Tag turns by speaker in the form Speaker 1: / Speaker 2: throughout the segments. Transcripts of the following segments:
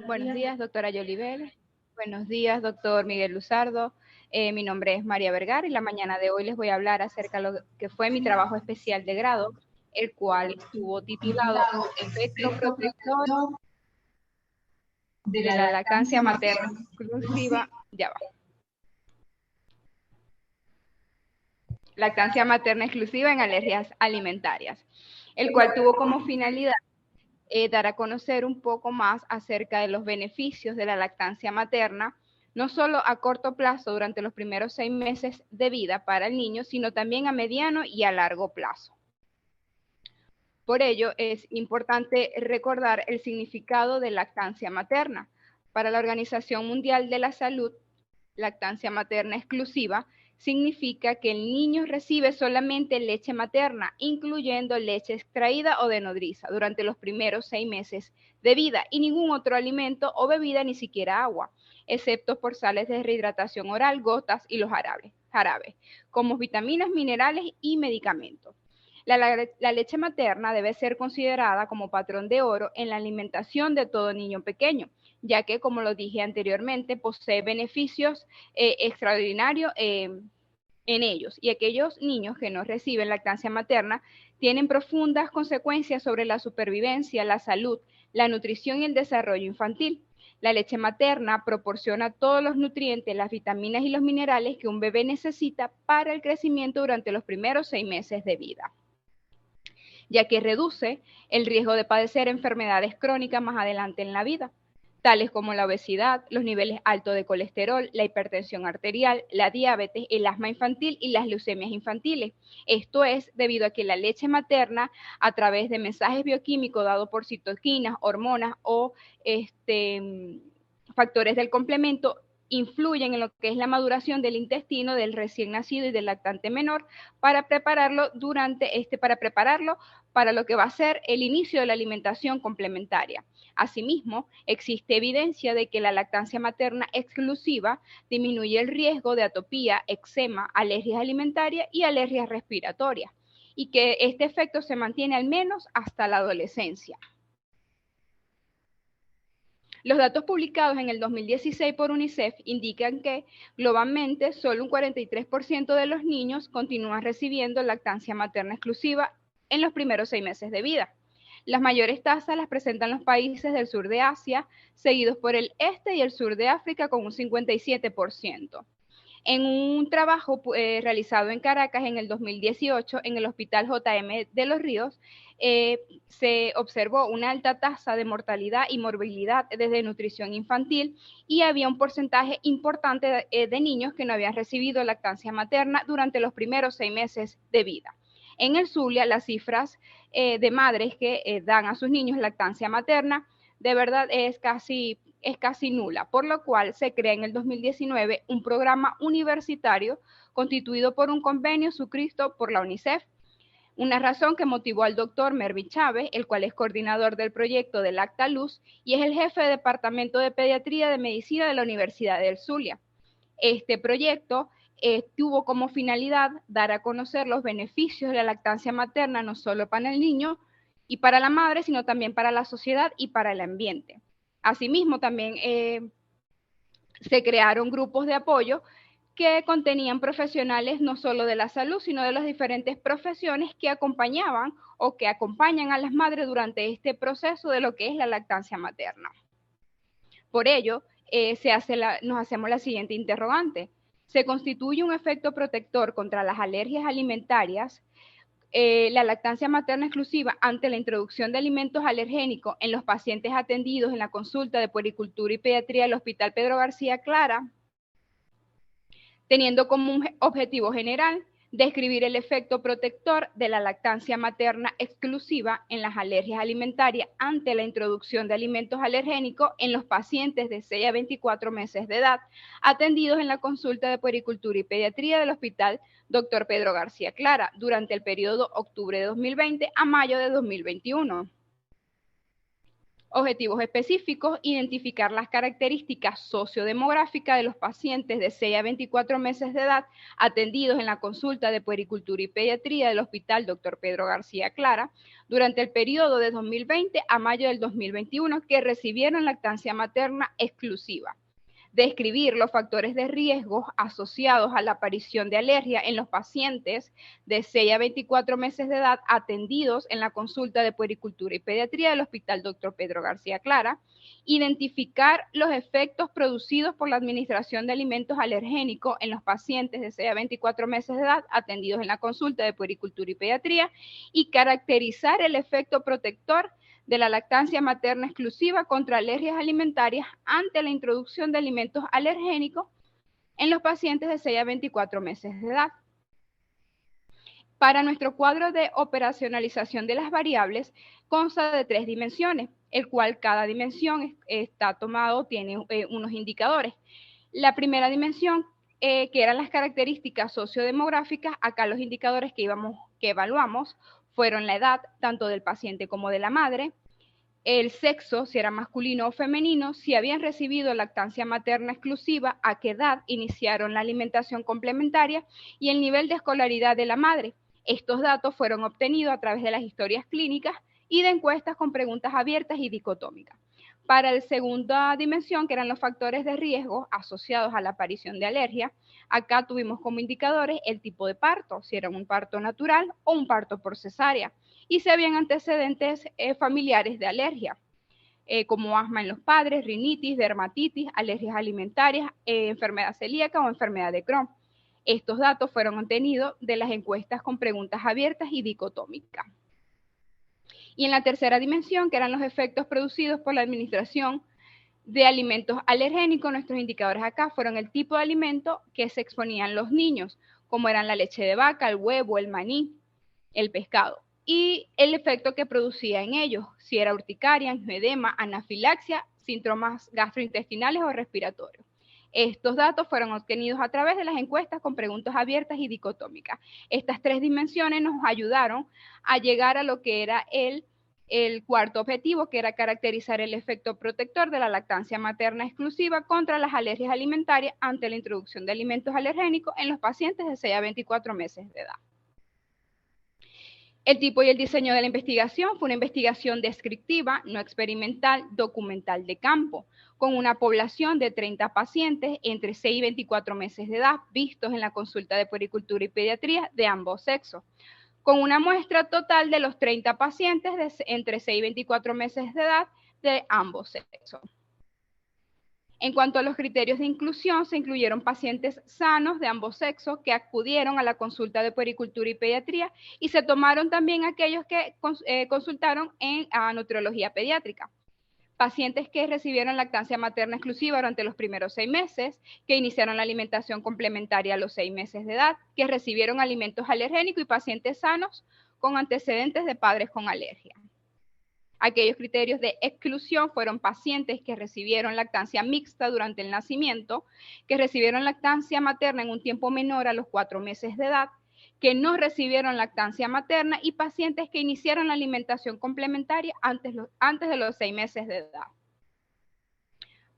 Speaker 1: Buenos días, doctora Yolibel. Buenos días, doctor Miguel Luzardo. Mi nombre es María Vergara y la mañana de hoy les voy a hablar acerca de lo que fue mi trabajo especial de grado, el cual estuvo titulado Efecto protector de la lactancia materna exclusiva. Ya va. Lactancia materna exclusiva en alergias alimentarias, el cual tuvo como finalidad dar a conocer un poco más acerca de los beneficios de la lactancia materna, no solo a corto plazo durante los primeros 6 meses de vida para el niño, sino también a mediano y a largo plazo. Por ello, es importante recordar el significado de lactancia materna. Para la Organización Mundial de la Salud, lactancia materna exclusiva significa que el niño recibe solamente leche materna, incluyendo leche extraída o de nodriza, durante los primeros 6 meses de vida y ningún otro alimento o bebida, ni siquiera agua, excepto por sales de rehidratación oral, gotas y los jarabes, como vitaminas, minerales y medicamentos. La leche materna debe ser considerada como patrón de oro en la alimentación de todo niño pequeño, ya que, como lo dije anteriormente, posee beneficios extraordinarios en ellos, y aquellos niños que no reciben lactancia materna tienen profundas consecuencias sobre la supervivencia, la salud, la nutrición y el desarrollo infantil. La leche materna proporciona todos los nutrientes, las vitaminas y los minerales que un bebé necesita para el crecimiento durante los primeros 6 meses de vida, ya que reduce el riesgo de padecer enfermedades crónicas más adelante en la vida, tales como la obesidad, los niveles altos de colesterol, la hipertensión arterial, la diabetes, el asma infantil y las leucemias infantiles. Esto es debido a que la leche materna, a través de mensajes bioquímicos dados por citoquinas, hormonas o factores del complemento, influyen en lo que es la maduración del intestino del recién nacido y del lactante menor para prepararlo para lo que va a ser el inicio de la alimentación complementaria. Asimismo, existe evidencia de que la lactancia materna exclusiva disminuye el riesgo de atopía, eczema, alergias alimentarias y alergias respiratorias, y que este efecto se mantiene al menos hasta la adolescencia. Los datos publicados en el 2016 por UNICEF indican que globalmente solo un 43% de los niños continúan recibiendo lactancia materna exclusiva en los primeros 6 meses de vida. Las mayores tasas las presentan los países del sur de Asia, seguidos por el este y el sur de África con un 57%. En un trabajo realizado en Caracas en el 2018 en el Hospital JM de Los Ríos, se observó una alta tasa de mortalidad y morbilidad desde nutrición infantil, y había un porcentaje importante de niños que no habían recibido lactancia materna durante los primeros 6 meses de vida. En el Zulia, las cifras de madres que dan a sus niños lactancia materna de verdad es casi nula, por lo cual se crea en el 2019 un programa universitario constituido por un convenio suscrito por la UNICEF, una razón que motivó al doctor Mervin Chávez, el cual es coordinador del proyecto de Lactaluz y es el jefe de departamento de pediatría de medicina de la Universidad del Zulia. Este proyecto tuvo como finalidad dar a conocer los beneficios de la lactancia materna, no solo para el niño y para la madre, sino también para la sociedad y para el ambiente. Asimismo, también se crearon grupos de apoyo que contenían profesionales no solo de la salud, sino de las diferentes profesiones que acompañaban o que acompañan a las madres durante este proceso de lo que es la lactancia materna. Por ello, nos hacemos la siguiente interrogante. ¿Se constituye un efecto protector contra las alergias alimentarias la lactancia materna exclusiva ante la introducción de alimentos alergénicos en los pacientes atendidos en la consulta de puericultura y pediatría del Hospital Pedro García Clara, teniendo como un objetivo general describir el efecto protector de la lactancia materna exclusiva en las alergias alimentarias ante la introducción de alimentos alergénicos en los pacientes de 6 a 24 meses de edad, atendidos en la consulta de puericultura y pediatría del Hospital Dr. Pedro García Clara durante el periodo octubre de 2020 a mayo de 2021. Objetivos específicos: identificar las características sociodemográficas de los pacientes de 6 a 24 meses de edad atendidos en la consulta de puericultura y pediatría del Hospital Dr. Pedro García Clara durante el periodo de 2020 a mayo del 2021 que recibieron lactancia materna exclusiva. Describir los factores de riesgo asociados a la aparición de alergia en los pacientes de 6 a 24 meses de edad atendidos en la consulta de puericultura y pediatría del Hospital Dr. Pedro García Clara. Identificar los efectos producidos por la administración de alimentos alergénicos en los pacientes de 6 a 24 meses de edad atendidos en la consulta de puericultura y pediatría y caracterizar el efecto protector de la lactancia materna exclusiva contra alergias alimentarias ante la introducción de alimentos alergénicos en los pacientes de 6 a 24 meses de edad. Para nuestro cuadro de operacionalización de las variables consta de 3 dimensiones, el cual cada dimensión está tomado, tiene unos indicadores. La primera dimensión, que eran las características sociodemográficas, acá los indicadores que evaluamos fueron la edad, tanto del paciente como de la madre, el sexo, si era masculino o femenino, si habían recibido lactancia materna exclusiva, a qué edad iniciaron la alimentación complementaria y el nivel de escolaridad de la madre. Estos datos fueron obtenidos a través de las historias clínicas y de encuestas con preguntas abiertas y dicotómicas. Para la segunda dimensión, que eran los factores de riesgo asociados a la aparición de alergia, acá tuvimos como indicadores el tipo de parto, si era un parto natural o un parto por cesárea, y si habían antecedentes familiares de alergia, como asma en los padres, rinitis, dermatitis, alergias alimentarias, enfermedad celíaca o enfermedad de Crohn. Estos datos fueron obtenidos de las encuestas con preguntas abiertas y dicotómicas. Y en la tercera dimensión, que eran los efectos producidos por la administración de alimentos alergénicos, nuestros indicadores acá fueron el tipo de alimento que se exponían los niños, como eran la leche de vaca, el huevo, el maní, el pescado, y el efecto que producía en ellos, si era urticaria, angioedema, anafilaxia, síntomas gastrointestinales o respiratorios. Estos datos fueron obtenidos a través de las encuestas con preguntas abiertas y dicotómicas. Estas 3 dimensiones nos ayudaron a llegar a lo que era el cuarto objetivo, que era caracterizar el efecto protector de la lactancia materna exclusiva contra las alergias alimentarias ante la introducción de alimentos alergénicos en los pacientes de 6 a 24 meses de edad. El tipo y el diseño de la investigación fue una investigación descriptiva, no experimental, documental de campo, con una población de 30 pacientes entre 6 y 24 meses de edad, vistos en la consulta de puericultura y pediatría de ambos sexos, con una muestra total de los 30 pacientes entre 6 y 24 meses de edad de ambos sexos. En cuanto a los criterios de inclusión, se incluyeron pacientes sanos de ambos sexos que acudieron a la consulta de puericultura y pediatría y se tomaron también aquellos que consultaron en nutriología pediátrica. Pacientes que recibieron lactancia materna exclusiva durante los primeros 6 meses, que iniciaron la alimentación complementaria a los 6 meses de edad, que recibieron alimentos alergénicos y pacientes sanos con antecedentes de padres con alergia. Aquellos criterios de exclusión fueron pacientes que recibieron lactancia mixta durante el nacimiento, que recibieron lactancia materna en un tiempo menor a los 4 meses de edad, que no recibieron lactancia materna y pacientes que iniciaron la alimentación complementaria antes de los 6 meses de edad.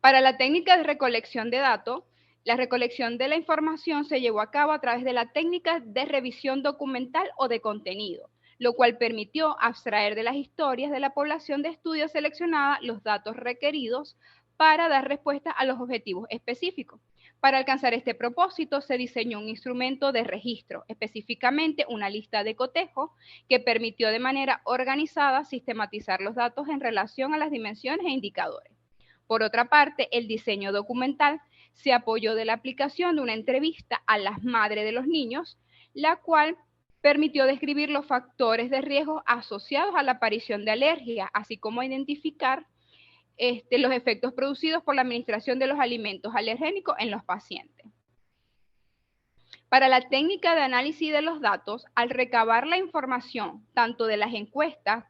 Speaker 1: Para la técnica de recolección de datos, la recolección de la información se llevó a cabo a través de la técnica de revisión documental o de contenido, lo cual permitió abstraer de las historias de la población de estudio seleccionada los datos requeridos para dar respuesta a los objetivos específicos. Para alcanzar este propósito, se diseñó un instrumento de registro, específicamente una lista de cotejo, que permitió de manera organizada sistematizar los datos en relación a las dimensiones e indicadores. Por otra parte, el diseño documental se apoyó de la aplicación de una entrevista a las madres de los niños, la cual permitió describir los factores de riesgo asociados a la aparición de alergia, así como identificar los efectos producidos por la administración de los alimentos alergénicos en los pacientes. Para la técnica de análisis de los datos, al recabar la información tanto de las encuestas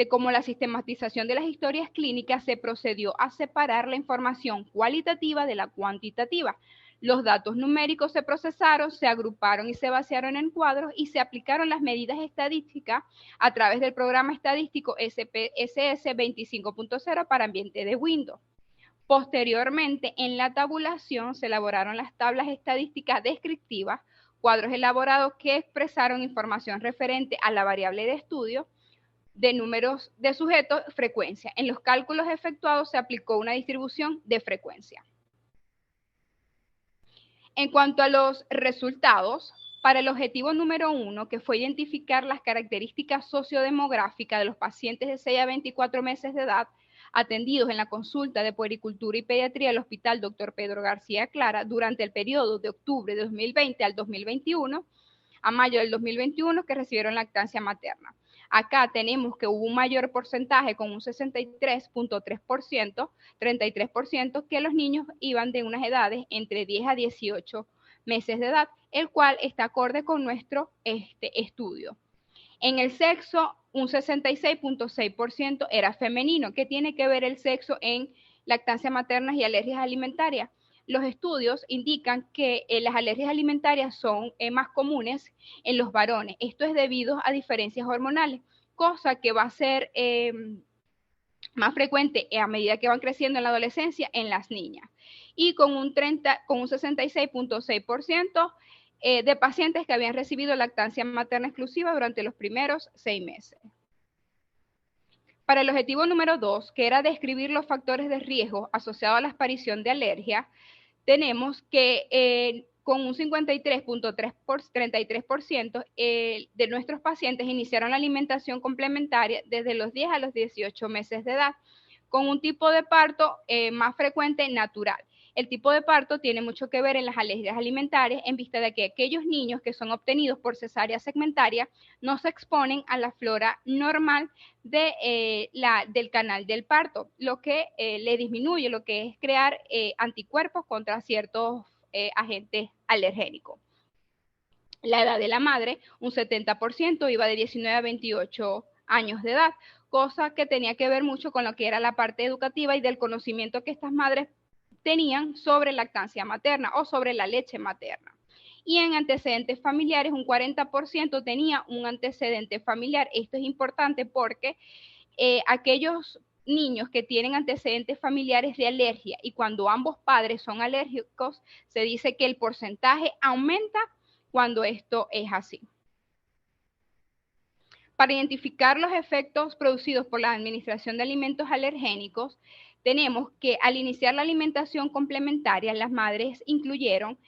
Speaker 1: como la sistematización de las historias clínicas, se procedió a separar la información cualitativa de la cuantitativa, Los datos numéricos se procesaron, se agruparon y se vaciaron en cuadros y se aplicaron las medidas estadísticas a través del programa estadístico SPSS 25.0 para ambiente de Windows. Posteriormente, en la tabulación se elaboraron las tablas estadísticas descriptivas, cuadros elaborados que expresaron información referente a la variable de estudio, de números de sujetos, frecuencia. En los cálculos efectuados se aplicó una distribución de frecuencia. En cuanto a los resultados, para el objetivo número 1, que fue identificar las características sociodemográficas de los pacientes de 6 a 24 meses de edad atendidos en la consulta de puericultura y pediatría del Hospital Dr. Pedro García Clara durante el periodo de octubre de 2020 al 2021, a mayo del 2021, que recibieron lactancia materna. Acá tenemos que hubo un mayor porcentaje con un 63.3%, 33%, que los niños iban de unas edades entre 10 a 18 meses de edad, el cual está acorde con nuestro estudio. En el sexo, un 66.6% era femenino. ¿Qué tiene que ver el sexo en lactancia materna y alergias alimentarias? Los estudios indican que las alergias alimentarias son más comunes en los varones. Esto es debido a diferencias hormonales, cosa que va a ser más frecuente a medida que van creciendo en la adolescencia en las niñas. Y con un 66.6% de pacientes que habían recibido lactancia materna exclusiva durante los primeros 6 meses. Para el objetivo número 2, que era describir los factores de riesgo asociados a la aparición de alergia, tenemos que con un 53.33% de nuestros pacientes iniciaron la alimentación complementaria desde los 10 a los 18 meses de edad, con un tipo de parto más frecuente natural. El tipo de parto tiene mucho que ver en las alergias alimentarias en vista de que aquellos niños que son obtenidos por cesárea no se exponen a la flora normal del canal del parto, lo que le disminuye lo que es crear anticuerpos contra ciertos agentes alergénicos. La edad de la madre, un 70%, iba de 19 a 28 años de edad, cosa que tenía que ver mucho con lo que era la parte educativa y del conocimiento que estas madres tenían sobre lactancia materna o sobre la leche materna. Y en antecedentes familiares, un 40% tenía un antecedente familiar. Esto es importante porque aquellos niños que tienen antecedentes familiares de alergia y cuando ambos padres son alérgicos, se dice que el porcentaje aumenta cuando esto es así. Para identificar los efectos producidos por la administración de alimentos alergénicos, tenemos que al iniciar la alimentación complementaria, las madres incluyeron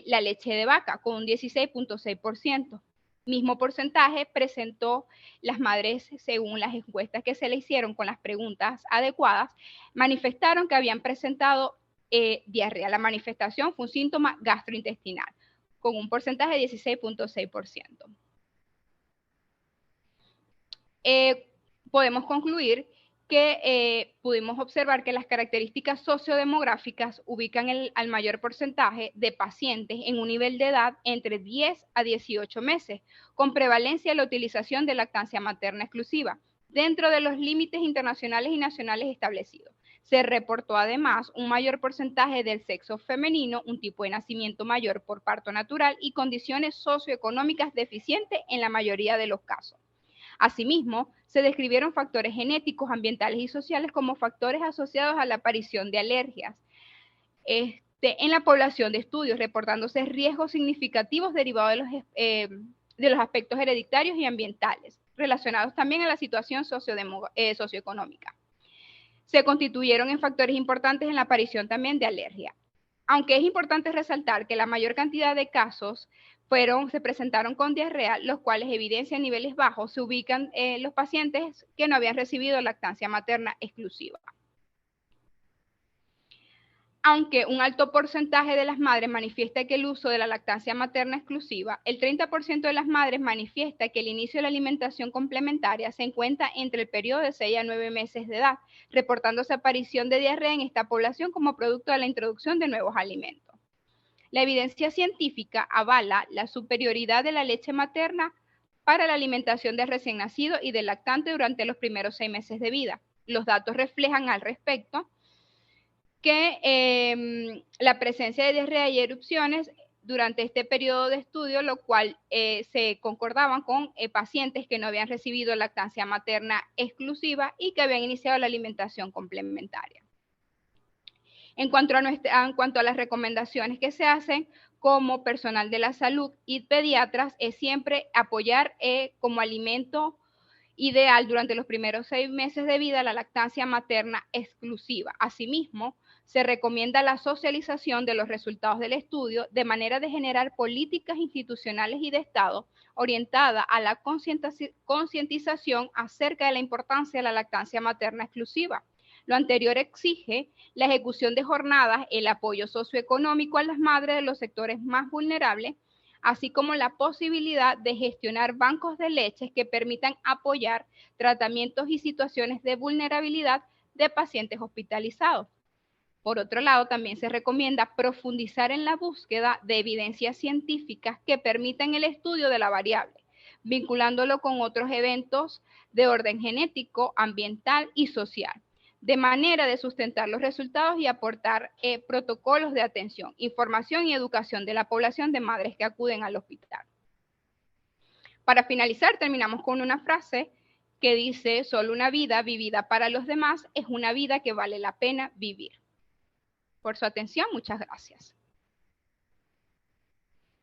Speaker 1: la leche de vaca con un 16.6%. Mismo porcentaje presentó las madres según las encuestas que se le hicieron con las preguntas adecuadas, manifestaron que habían presentado diarrea. La manifestación fue un síntoma gastrointestinal con un porcentaje de 16.6%. Podemos concluir que pudimos observar que las características sociodemográficas ubican al mayor porcentaje de pacientes en un nivel de edad entre 10 a 18 meses, con prevalencia de la utilización de lactancia materna exclusiva, dentro de los límites internacionales y nacionales establecidos. Se reportó además un mayor porcentaje del sexo femenino, un tipo de nacimiento mayor por parto natural y condiciones socioeconómicas deficientes en la mayoría de los casos. Asimismo, se describieron factores genéticos, ambientales y sociales como factores asociados a la aparición de alergias en la población de estudios, reportándose riesgos significativos derivados de los aspectos hereditarios y ambientales, relacionados también a la situación socioeconómica. Se constituyeron en factores importantes en la aparición también de alergia. Aunque es importante resaltar que la mayor cantidad de casos se presentaron con diarrea, los cuales evidencian niveles bajos, se ubican en los pacientes que no habían recibido lactancia materna exclusiva. Aunque un alto porcentaje de las madres manifiesta que el uso de la lactancia materna exclusiva, el 30% de las madres manifiesta que el inicio de la alimentación complementaria se encuentra entre el periodo de 6 a 9 meses de edad, reportándose aparición de diarrea en esta población como producto de la introducción de nuevos alimentos. La evidencia científica avala la superioridad de la leche materna para la alimentación del recién nacido y del lactante durante los primeros 6 meses de vida. Los datos reflejan al respecto que la presencia de diarrea y erupciones durante este periodo de estudio, lo cual se concordaban con pacientes que no habían recibido lactancia materna exclusiva y que habían iniciado la alimentación complementaria. En cuanto a las recomendaciones que se hacen como personal de la salud y pediatras, es siempre apoyar como alimento ideal durante los primeros 6 meses de vida la lactancia materna exclusiva. Asimismo, se recomienda la socialización de los resultados del estudio de manera de generar políticas institucionales y de Estado orientada a la concientización acerca de la importancia de la lactancia materna exclusiva. Lo anterior exige la ejecución de jornadas, el apoyo socioeconómico a las madres de los sectores más vulnerables, así como la posibilidad de gestionar bancos de leches que permitan apoyar tratamientos y situaciones de vulnerabilidad de pacientes hospitalizados. Por otro lado, también se recomienda profundizar en la búsqueda de evidencias científicas que permitan el estudio de la variable, vinculándolo con otros eventos de orden genético, ambiental y social, de manera de sustentar los resultados y aportar protocolos de atención, información y educación de la población de madres que acuden al hospital. Para finalizar, terminamos con una frase que dice: solo una vida vivida para los demás es una vida que vale la pena vivir. Por su atención, muchas gracias.